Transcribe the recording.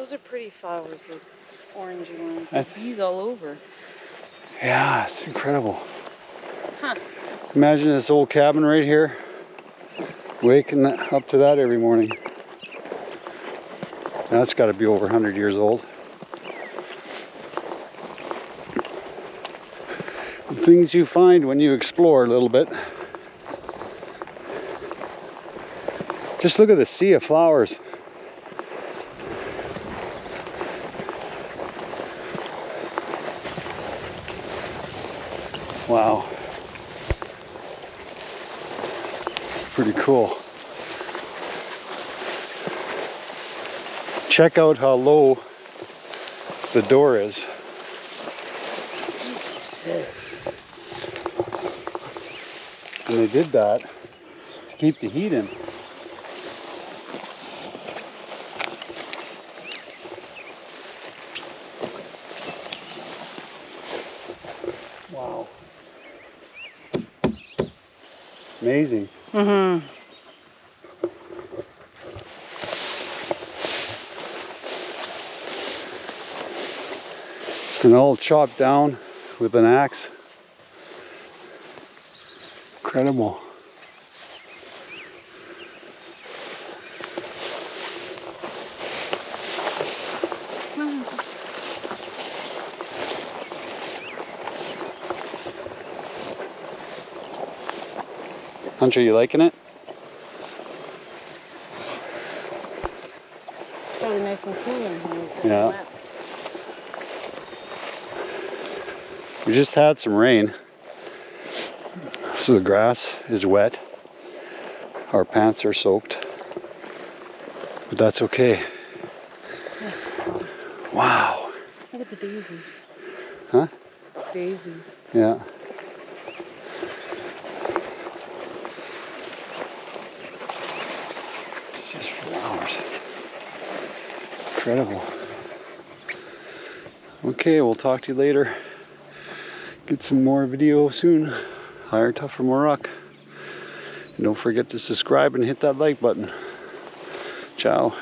those are pretty flowers, those orangey ones. There's bees all over. Yeah, it's incredible. Huh. Imagine this old cabin right here, waking up to that every morning. That's got to be over 100 years old. Things you find when you explore a little bit. Just look at the sea of flowers. Wow. Pretty cool. Check out how low the door is. And they did that to keep the heat in. Wow. Amazing. Mm-hmm. And all chopped down with an axe. Incredible. Hunter, you liking it? Probably nice and cool in here. Yeah. We just had some rain, so the grass is wet. Our pants are soaked, but that's okay. Wow. Look at the daisies. Huh? Daisies. Yeah. Just flowers. Incredible. Okay, we'll talk to you later. Get some more video soon. Higher, tougher, more rock. And don't forget to subscribe and hit that like button. Ciao.